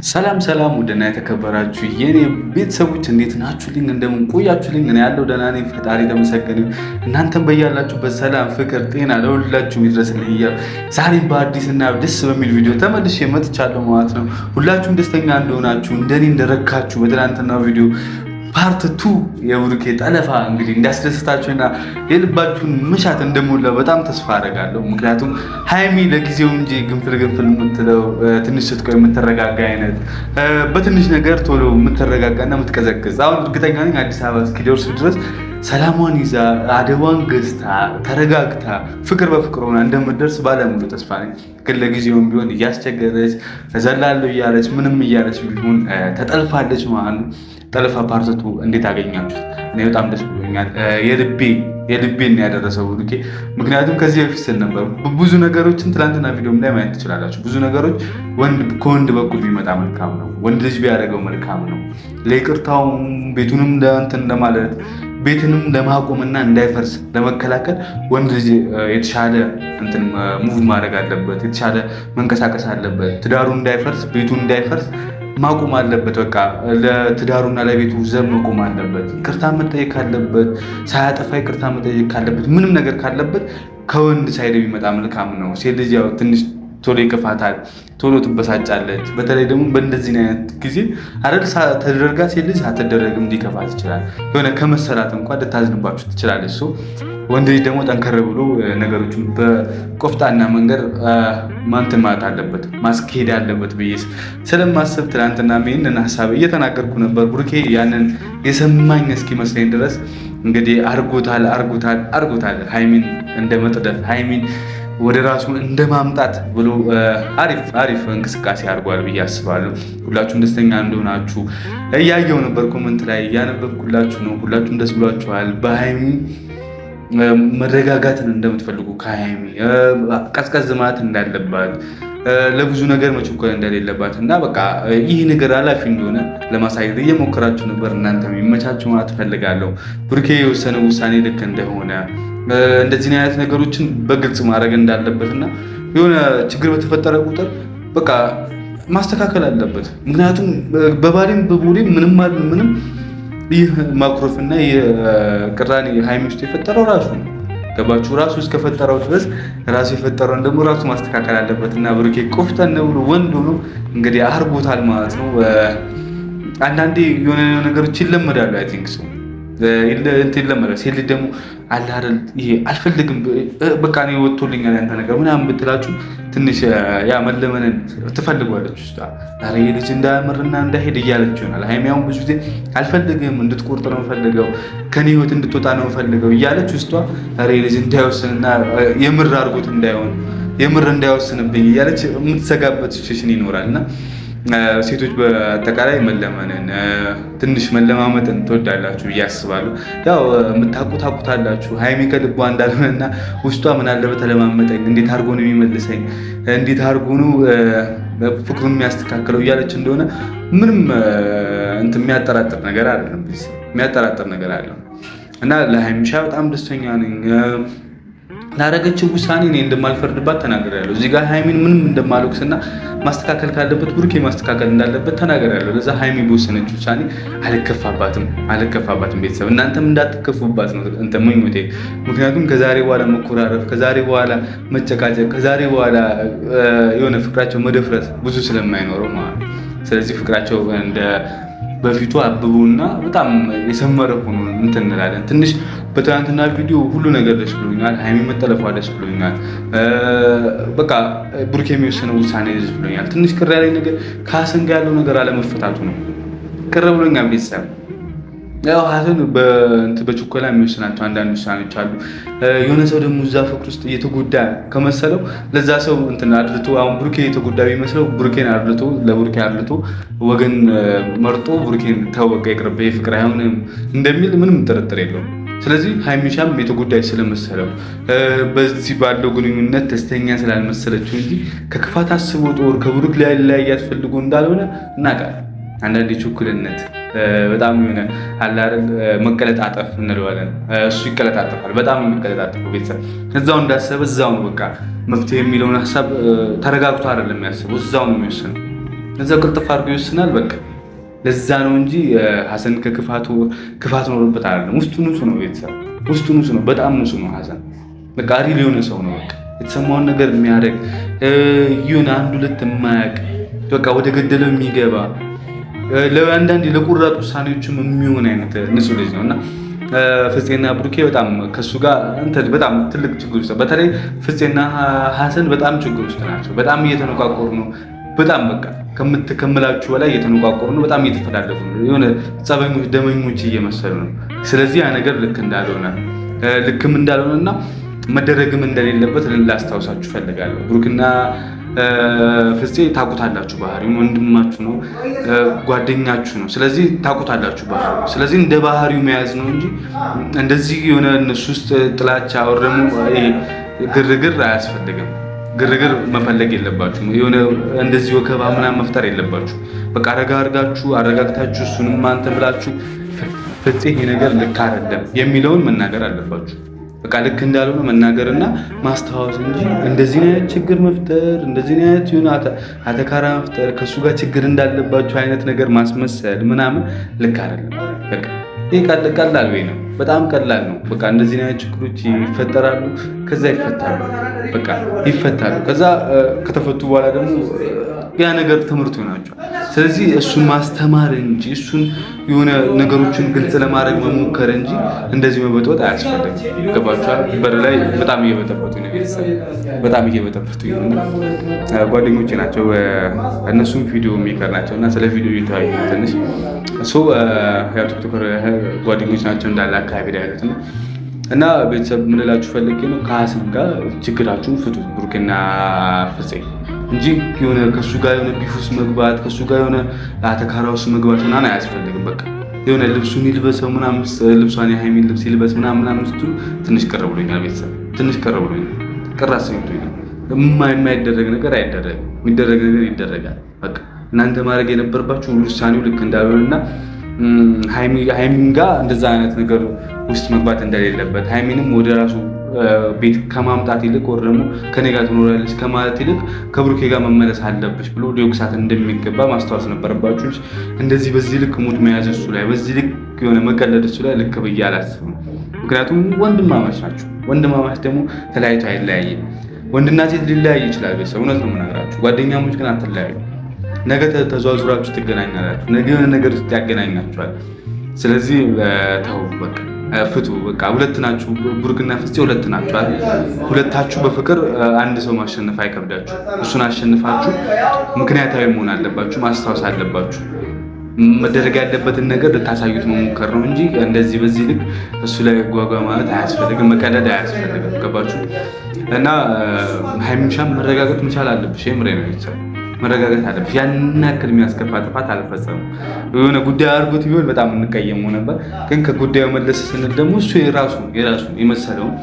ሰላም ሰላም ውድና የተከበራችሁ የኔ ቤተሰቦች እንዴት ናችሁልኝ? እንደምን ቆያችሁልኝ? እኔ ያለው ደህና ነኝ፣ ፈጣሪ ተመሰገነ። እናንተም በያላችሁበት ሰላም፣ ፍቅር፣ ጤና ለሁላችሁም ይድረስልኝ እያልኩ ዛሬም በአዲስና ደስ በሚል ቪዲዮ ተመልሼ መጥቻለሁ ማለት ነው። ሁላችሁም ደስተኛ እንደሆናችሁ እንደኔ እንደረካችሁ በትናንትናው ቪዲዮ ፓርት 2 የብሩኬ ጠለፋ እንግዲህ እንዳስደስታችሁና የልባችሁን መሻት እንደሞላ በጣም ተስፋ አደርጋለሁ። ምክንያቱም ሃይሚ ለጊዜው እንጂ ግንፍል የምትለው ትንሽ ስትቆይ የምትረጋጋ አይነት በትንሽ ነገር ቶሎ የምትረጋጋና የምትቀዘቅዝ አሁን እርግጠኛ ነኝ አዲስ አበባ እስኪደርሱ ድረስ ሰላሟን ይዛ አደቧን ገዝታ ተረጋግታ ፍቅር በፍቅር ሆና እንደምትደርስ ባለሙሉ ተስፋ ነኝ። ግን ለጊዜውም ቢሆን እያስቸገረች እዘላለሁ እያለች ምንም እያለች ቢሆን ተጠልፋለች ማለት ነው። ጠለፋ ፓርት 2 እንዴት አገኛችሁት? እኔ በጣም ደስ ብሎኛል። የልቤን ያደረሰው ብሩኬ። ምክንያቱም ከዚህ በፊት ስል ነበር ብዙ ነገሮችን ትናንትና ቪዲዮም ላይ ማየት ትችላላችሁ። ብዙ ነገሮች ከወንድ በኩል ቢመጣ መልካም ነው፣ ወንድ ልጅ ቢያደርገው መልካም ነው። ለይቅርታውም ቤቱንም እንትን ለማለት ቤትንም ለማቆምና እንዳይፈርስ ለመከላከል ወንድ ልጅ የተሻለ እንትን ሙቭ ማድረግ አለበት፣ የተሻለ መንቀሳቀስ አለበት። ትዳሩ እንዳይፈርስ ቤቱ እንዳይፈርስ ማቆም አለበት። በቃ ለትዳሩና ለቤቱ ዘብ መቆም አለበት። ይቅርታ መጠየቅ ካለበት ሳያጠፋ ይቅርታ መጠየቅ ካለበት ምንም ነገር ካለበት ከወንድ ሳይድ ቢመጣ መልካም ነው። ሴት ልጅ ያው ትንሽ ቶሎ ይከፋታል፣ ቶሎ ትበሳጫለች። በተለይ ደግሞ በእንደዚህ አይነት ጊዜ አይደል ተደርጋ ሴት ልጅ ሳትደረግም ሊከፋት ይችላል። የሆነ ከመሰራት እንኳን ልታዝንባችሁ ትችላለች። ወንድ ልጅ ደግሞ ጠንከር ብሎ ነገሮችን በቆፍጣና መንገድ ማንትን ማለት አለበት፣ ማስኬድ አለበት ብዬ ስለማስብ ትናንትና ይህንን ሀሳብ እየተናገርኩ ነበር። ብሩኬ ያንን የሰማኝ እስኪመስለኝ ድረስ እንግዲህ አርጎታል ሃይሚን እንደ መጥደፍ ሃይሚን ወደ ራሱ እንደ ማምጣት ብሎ አሪፍ እንቅስቃሴ አድርጓል ብዬ አስባለሁ። ሁላችሁም ደስተኛ እንደሆናችሁ እያየው ነበር፣ ኮመንት ላይ እያነበብኩላችሁ ነው። ሁላችሁም ደስ ብሏችኋል። በሃይሚ መረጋጋትን እንደምትፈልጉ ከሃይሚ ቀዝቀዝ ማለት እንዳለባት ለብዙ ነገር መቸኮል እንደሌለባት እና በቃ ይህ ነገር ኃላፊ እንደሆነ ለማሳየት እየሞከራችሁ ነበር። እናንተም ይመቻችሁ ማለት እፈልጋለሁ። ብሩኬ የወሰነ ውሳኔ ልክ እንደሆነ እንደዚህ አይነት ነገሮችን በግልጽ ማድረግ እንዳለበትና የሆነ ችግር በተፈጠረ ቁጥር በቃ ማስተካከል አለበት። ምክንያቱም በባሌም በቦሌም ምንም ይህ ማኩረፍና የቅራኔ ሃይሚ ውስጥ የፈጠረው ራሱ ነው። ገባችሁ? ራሱ እስከፈጠረው ድረስ ራሱ የፈጠረውን ደግሞ ራሱ ማስተካከል አለበት እና ብሩኬ ቆፍጠን ብሎ ወንድ ሆኖ እንግዲህ አርጎታል ማለት ነው። አንዳንዴ የሆነ ነገሮች ይለመዳሉ። አይ ቲንክ ሰው ይለመዳል። ሴት ልጅ ደግሞ አለ አይደል ይሄ አልፈልግም በቃ እኔ ወጥቶልኛል ያንተ ነገር ምናምን ብትላችሁ ትንሽ ያ መለመንን ትፈልጓለች ውስጥ ዛሬ ልጅ እንዳያምርና እንዳይሄድ እያለች ይሆናል። ሃይሚያውን ብዙ ጊዜ አልፈልግም እንድትቆርጥ ነው ፈልገው ከኔ ህይወት እንድትወጣ ነው ፈልገው እያለች ውስጧ ዛሬ ልጅ እንዳይወስንና የምር አድርጎት እንዳይሆን የምር እንዳይወስንብኝ እያለች የምትሰጋበት ሲቹዌሽን ይኖራል እና ሴቶች በአጠቃላይ መለመንን ትንሽ መለማመጥን ትወዳላችሁ ብዬ አስባለሁ። ያው የምታውቁታላችሁ ሃይሚ ከልቧ እንዳልሆነና ውስጧ ምን አለ በተለማመጠኝ እንዴት አድርጎ ነው የሚመልሰኝ እንዴት አድርጎ ነው ፍቅሩን የሚያስተካክለው እያለች እንደሆነ ምንም እንትን የሚያጠራጥር ነገር አይደለም። የሚያጠራጥር ነገር አይደለም እና ለሃይሚሻ በጣም ደስተኛ ነኝ። ላደረገችው ውሳኔ እኔ እንደማልፈርድባት ተናግሬያለሁ። እዚህ ጋር ሃይሚን ምንም እንደማልወቅስና ማስተካከል ካለበት ብሩኬ ማስተካከል እንዳለበት ተናግሬያለሁ። ለዛ ሃይሚ በወሰነችው ውሳኔ አልከፋባትም። ቤተሰብ እናንተም እንዳትከፉባት ነው እንትን ምኞቴ። ምክንያቱም ከዛሬ በኋላ መኮራረፍ፣ ከዛሬ በኋላ መጨቃጨቅ፣ ከዛሬ በኋላ የሆነ ፍቅራቸው መደፍረስ ብዙ ስለማይኖረው ማለት ነው። ስለዚህ ፍቅራቸው እንደ በፊቱ አብቡና በጣም የሰመረ ሆኖ እንትን እንላለን። ትንሽ በትናንትና ቪዲዮ ሁሉ ነገር ደስ ብሎኛል። ሃይሚ መጠለፏ ደስ ብሎኛል። በቃ ብሩኬ የሚወሰነው ውሳኔ ደስ ብሎኛል። ትንሽ ቅር ያለኝ ነገር ከሀሰን ጋር ያለው ነገር አለመፈታቱ ነው። ቅር ብሎኛል ቤተሰብ። ያው ሀሰን በችኮላ የሚወስናቸው አንዳንድ ውሳኔዎች አሉ። የሆነ ሰው ደግሞ እዛ ፍቅር ውስጥ እየተጎዳ ከመሰለው ለዛ ሰው እንትን አድልቶ አሁን ብሩኬ የተጎዳ ቢመስለው ብሩኬን አድልቶ ለብሩኬ አድልቶ ወገን መርጦ ብሩኬን ታወቀ ይቅርብ ፍቅር አይሆንም እንደሚል ምንም ጥርጥር የለውም። ስለዚህ ሃይሚሻም የተጎዳች ስለመሰለው በዚህ ባለው ግንኙነት ደስተኛ ስላልመሰለችው እንጂ ከክፋት አስቦ ጦር ከብሩክ ላይ ያስፈልጎ እንዳልሆነ እናውቃለን። አንዳንድ ችኩልነት በጣም የሆነ አለ አይደል መቀለጣጠፍ እንለዋለን። እሱ ይቀለጣጠፋል፣ በጣም የሚቀለጣጠፈው ቤተሰብ እዛው እንዳሰበ እዛው ነው። በቃ መፍትሄ የሚለውን ሀሳብ ተረጋግቶ አይደለም የሚያስበው፣ እዛው ነው የሚወስነው። እዛው ቅልጥፍ አድርጎ ይወስናል። በቃ ለዛ ነው እንጂ ሀሰን ክፋት ኖሮበት አይደለም። ውስጡ ንጹህ ነው። ቤተሰብ ውስጡ ንጹህ ነው። በጣም ንጹህ ነው ሀሰን። በቃ ሪል የሆነ ሰው ነው። በቃ የተሰማውን ነገር የሚያደርግ ይሁን አንድ ሁለት የማያውቅ በቃ ወደ ገደለው የሚገባ ለአንዳንዴ ለቁራጥ ውሳኔዎችም የሚሆን አይነት ንጹህ ልጅ ነው እና ፍፄና ብሩኬ በጣም ከሱ ጋር በጣም ትልቅ ችግር ውስጥ በተለይ ፍፄና ሀሰን በጣም ችግር ውስጥ ናቸው። በጣም እየተነቋቆሩ ነው። በጣም በቃ ከምላችሁ በላይ እየተነቋቆሩ ነው። በጣም እየተፈላለጉ ነው። የሆነ ጸበኞች ደመኞች እየመሰሉ ነው። ስለዚህ ያ ነገር ልክም እንዳልሆነና መደረግም እንደሌለበት ላስታውሳችሁ ፈልጋለሁ። ብሩክና ፍፄ ታውቁታላችሁ፣ ባህሪው ወንድማችሁ ነው፣ ጓደኛችሁ ነው። ስለዚህ ታውቁታላችሁ ባህሪው። ስለዚህ እንደ ባህሪው መያዝ ነው እንጂ እንደዚህ የሆነ እነሱ ውስጥ ጥላቻ ወረሙ ግርግር አያስፈልግም። ግርግር መፈለግ የለባችሁም። የሆነ እንደዚህ ወከባ ምናምን መፍጠር የለባችሁ። በቃ አረጋግታችሁ እሱንም አንተ ብላችሁ ፍፄ ይሄ ነገር ልክ አይደለም የሚለውን መናገር አለባችሁ። በቃ ልክ እንዳልሆነ መናገርና ማስታወስ እንጂ እንደዚህ አይነት ችግር መፍጠር እንደዚህ አይነት የሆነ አተካራ መፍጠር ከሱ ጋር ችግር እንዳለባችሁ አይነት ነገር ማስመሰል ምናምን ልክ አይደለም። በቃ ይሄ ቀላል ወይ ነው፣ በጣም ቀላል ነው። በቃ እንደዚህ አይነት ችግሮች ይፈጠራሉ፣ ከዛ ይፈታሉ። በቃ ይፈታሉ። ከዛ ከተፈቱ በኋላ ደግሞ ያ ነገር ትምህርት ይሆናቸዋል። ስለዚህ እሱን ማስተማር እንጂ እሱን የሆነ ነገሮችን ግልጽ ለማድረግ መሞከር እንጂ እንደዚህ መበጥበጥ አያስፈልግም። ገባችኋል? በር ላይ በጣም እየበጠበጡኝ ነው፣ በጣም እየበጠበጡኝ ነው። ጓደኞቼ ናቸው፣ እነሱም ቪዲዮ ሜከር ናቸው እና ስለ ቪዲዮ እየተወያዩ ትንሽ ያው ቲክቶከር ጓደኞች ናቸው እንዳለ አካባቢ ላይ ያሉት እና ቤተሰብ ምንላችሁ ፈልጌ ነው ከሀሰን ጋር ችግራችሁን ፍቱ፣ ብሩክና ፍፄ እንጂ የሆነ ከሱ ጋር የሆነ ቢፉስ መግባት ከሱ ጋር የሆነ አተካራውስ መግባት ምናምን አያስፈልግም። በቃ የሆነ ልብሱን ይልበሰው ምናምን ልብሷን የሃይሚን ልብስ ይልበስ ምናምን ስትሉ ትንሽ ቀረ ብሎኛል። ቤተሰብ ትንሽ ቀረ ብሎኛል። ቅር አሰኝቶኛል። የማይደረግ ነገር አይደረግም፣ የሚደረግ ነገር ይደረጋል። በቃ እናንተ ማድረግ የነበረባችሁ ውሳኔው ልክ እንዳልሆነና ሃይሚን ጋር እንደዛ አይነት ነገር ውስጥ መግባት እንደሌለበት ሃይሚንም ወደ ራሱ ቤት ከማምጣት ይልቅ ወር ደግሞ ከኔ ጋር ትኖራለች ከማለት ይልቅ ከብሩኬ ጋር መመለስ አለብሽ ብሎ ሊወቅሳት እንደሚገባ ማስታወስ ነበረባችሁ። እንደዚህ በዚህ ልክ ሙድ መያዝ እሱ ላይ በዚህ ልክ የሆነ መቀለድ እሱ ላይ ልክ ብዬ አላስብም። ምክንያቱም ወንድማማች ናቸው። ወንድማማች ደግሞ ተለያይቶ አይለያይም። ወንድና ሴት ሊለያይ ይችላል። ቤተሰብ እውነት ነው የምነግራችሁ። ጓደኛሞች ግን አትለያዩ። ነገ ተዘዋዙራችሁ ትገናኛላችሁ። ነገ የሆነ ነገር ውስጥ ያገናኛችኋል። ስለዚህ ተው በቃ ፍቱ። በቃ ሁለት ናችሁ፣ ብሩክና ፍፄ ሁለት ናችሁ አይደል? ሁለታችሁ በፍቅር አንድ ሰው ማሸነፍ አይከብዳችሁ። እሱን አሸንፋችሁ ምክንያታዊ መሆን አለባችሁ፣ ማስታወስ አለባችሁ። መደረግ ያለበትን ነገር ልታሳዩት መሞከር ነው እንጂ እንደዚህ በዚህ ልክ እሱ ላይ ጓጓ ማለት አያስፈልግም፣ መቀለድ አያስፈልግም። ገባችሁ? እና ሃይሚሻም መረጋጋት መቻል አለብሽ። የምሬ ነው ቤተሰብ መረጋጋት አለብሽ። ያን ያክል የሚያስከፋ ጥፋት አልፈጸምም። የሆነ ጉዳይ አድርጎት ቢሆን በጣም እንቀየመው ነበር። ግን ከጉዳዩ መለስ ስንል ደግሞ እሱ የራሱ የመሰለውን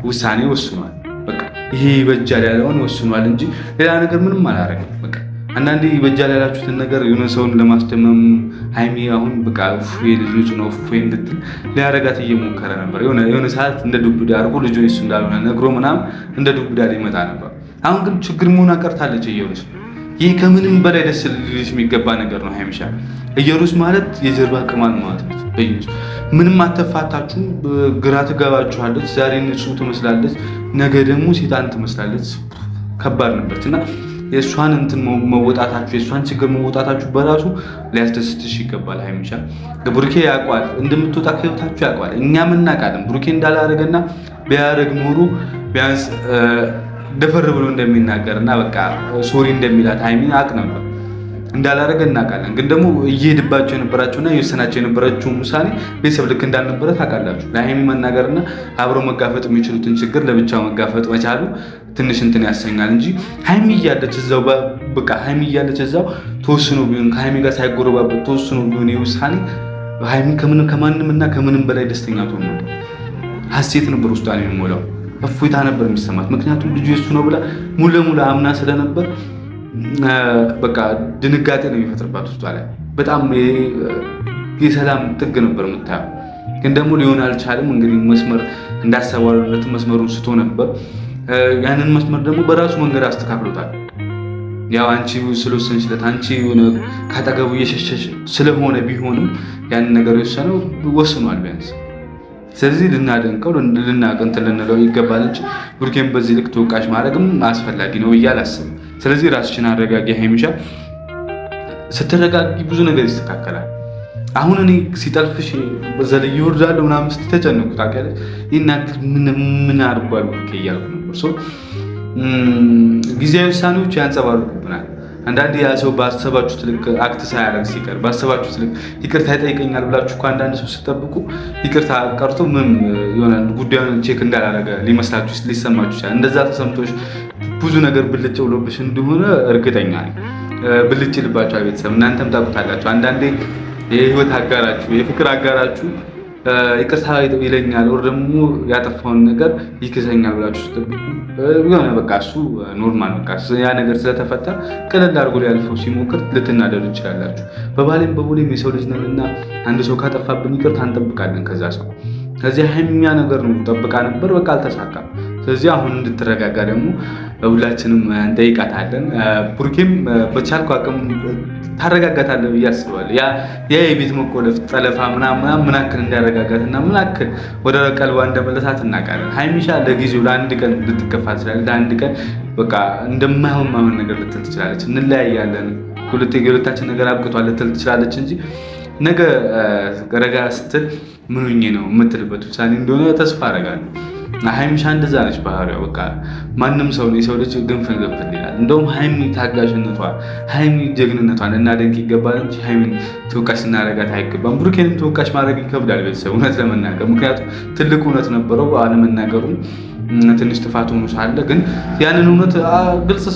ውሳኔ ወስኗል። በቃ ይሄ ይበጃል ያለውን ወስኗል እንጂ ሌላ ነገር ምንም አላደረገም። በቃ አንዳንዴ ይበጃል ያላችሁትን ነገር የሆነ ሰውን ለማስደመም ሃይሚ አሁን በቃ ልጆች ነው እንድትል ሊያረጋት እየሞከረ ነበር። የሆነ ሰዓት እንደ ዱብዳ አድርጎ ልጆ እሱ እንዳልሆነ ነግሮ ምናምን እንደ ዱብዳ ሊመጣ ነበር። አሁን ግን ችግር መሆን አቀርታለች እየሩስ። ይህ ከምንም በላይ ደስ ልልሽ የሚገባ ነገር ነው። ሃይሚሻ እየሩስ ማለት የጀርባ ቅማል ማለት ነው። ምንም አተፋታችሁ፣ ግራ ትገባችኋለች። ዛሬ ንጹህ ትመስላለች፣ ነገ ደግሞ ሴጣን ትመስላለች። ከባድ ነበርች እና የእሷን እንትን መወጣታችሁ የእሷን ችግር መወጣታችሁ በራሱ ሊያስደስትሽ ይገባል። ሃይሚሻ ብሩኬ ያውቋል፣ እንደምትወጣ ከህይወታችሁ ያውቋል። እኛም እናውቃለን። ብሩኬ እንዳላረገና ቢያረግ ኖሩ ቢያንስ ደፈር ብሎ እንደሚናገርና በቃ ሶሪ እንደሚላት ሃይሚን አውቅ ነበር። እንዳላረገ እናውቃለን። ግን ደግሞ እየሄድባቸው የነበራቸውና እየወሰናቸው የነበራቸውን ውሳኔ ቤተሰብ ልክ እንዳልነበረ ታውቃላችሁ። ለሃይሚ መናገርና አብረው መጋፈጥ የሚችሉትን ችግር ለብቻው መጋፈጥ መቻሉ ትንሽ እንትን ያሰኛል እንጂ ሃይሚ እያለች እዛው በቃ ሃይሚ እያለች እዛው ተወስኖ ቢሆን ከሃይሚ ጋር ሳይጎረባበት ተወስኖ ቢሆን የውሳኔ ሃይሚ ከማንምና ከምንም በላይ ደስተኛ ትሆን ነበር። ሀሴት ነበር ውስጧን የሚሞላው፣ እፎይታ ነበር የሚሰማት። ምክንያቱም ልጁ የሱ ነው ብላ ሙሉ ለሙሉ አምና ስለነበር በቃ ድንጋጤ ነው የሚፈጥርባት ውስጧ ላይ። በጣም የሰላም ጥግ ነበር የምታየው። ግን ደግሞ ሊሆን አልቻለም። እንግዲህ መስመር እንዳሰባለት መስመሩን ስቶ ነበር። ያንን መስመር ደግሞ በራሱ መንገድ አስተካክሎታል። ያው አንቺ ስለወሰንሽለት አንቺ የሆነ ካጠገቡ እየሸሸሽ ስለሆነ ቢሆንም ያንን ነገር የወሰነው ወስኗል ቢያንስ። ስለዚህ ልናደንቀው እንትን ልንለው ይገባል እንጂ ብሩኬን በዚህ ልክ ተወቃሽ ማድረግም አስፈላጊ ነው ብዬ አላስብም። ስለዚህ ራስሽን አረጋጊ ሀይሚሻ። ስትረጋጊ ብዙ ነገር ይስተካከላል። አሁን እኔ ሲጠልፍሽ በዘልይ ይወርዳለሁ ምናምን ስትተጨነቁ ታውቂያለሽ። ይናክል ምን አድርጓል ብሩኬ እያልኩ ነበር። ጊዜያዊ ውሳኔዎች ያንጸባርቁብናል። አንዳንዴ ያ ሰው ባሰባችሁት ልክ አክት ሳያደርግ ሲቀር ባሰባችሁት ልክ ይቅርታ ይጠይቀኛል ብላችሁ ከአንዳንድ ሰው ስትጠብቁ ይቅርታ ቀርቶ ምን የሆነ ጉዳዩን ቼክ እንዳላደረገ ሊመስላችሁ ሊሰማችሁ ይችላል። እንደዛ ተሰምቶሽ ብዙ ነገር ብልጭ ብሎብሽ እንደሆነ እርግጠኛ ነኝ። ብልጭ ልባችሁ ቤተሰብ እናንተም ታውቁታላችሁ። አንዳንዴ የህይወት አጋራችሁ የፍቅር አጋራችሁ ይቅርታ ይለኛል ወር ደግሞ ያጠፋውን ነገር ይክሰኛል ብላችሁ ስትጠብቁ የሆነ በቃ እሱ ኖርማል በቃ ያ ነገር ስለተፈታ ቀለል አድርጎ ሊያልፈው ሲሞክር ልትናደዱ ትችላላችሁ። በባሌም በቦሌም የሰው ልጅ ነንና አንድ ሰው ካጠፋብን ይቅርታ እንጠብቃለን ከዛ ሰው። ከዚህ ሀይሚኛ ነገር ነው ጠብቃ ነበር፣ በቃ አልተሳካም። ስለዚህ አሁን እንድትረጋጋ ደግሞ ሁላችንም እንጠይቃታለን። ብሩኬም በቻልኩ አቅም ታረጋጋታለህ ብዬ አስባለሁ። ያ የቤት መቆለፍ ጠለፋ ምናምን ምን ያክል እንዳረጋጋትና ምን ያክል ወደ ቀልቧ እንደመለሳት እናውቃለን። ሀይሚሻ ለጊዜው ለአንድ ቀን ልትከፋ ትችላለች። ለአንድ ቀን በቃ እንደማይሆን ነገር ልትል ትችላለች። እንለያያለን የሁለታችን ነገር አብቅቷል ልትል ትችላለች እንጂ ነገ ረጋ ስትል ምን ሆኜ ነው የምትልበት ውሳኔ እንደሆነ ተስፋ አደርጋለሁ። ሀይሚሻ እንደዛ ነች ባህሪዋ። በቃ ማንም ሰው ነው የሰው ልጅ ግንፍን ይላል። እንደውም ሀይሚ ታጋሽነቷ ሀይሚ ጀግንነቷን እናደንቅ ይገባል እንጂ ሀይሚን ተወቃሽ እናደርጋት አይገባም። ብሩኬንም ተወቃሽ ማድረግ ይከብዳል ቤተሰብ እውነት ለመናገር ምክንያቱም ትልቅ እውነት ነበረው አለመናገሩም ትንሽ ጥፋት ሆኖ ሳለ ግን ያንን እውነት ግልጽ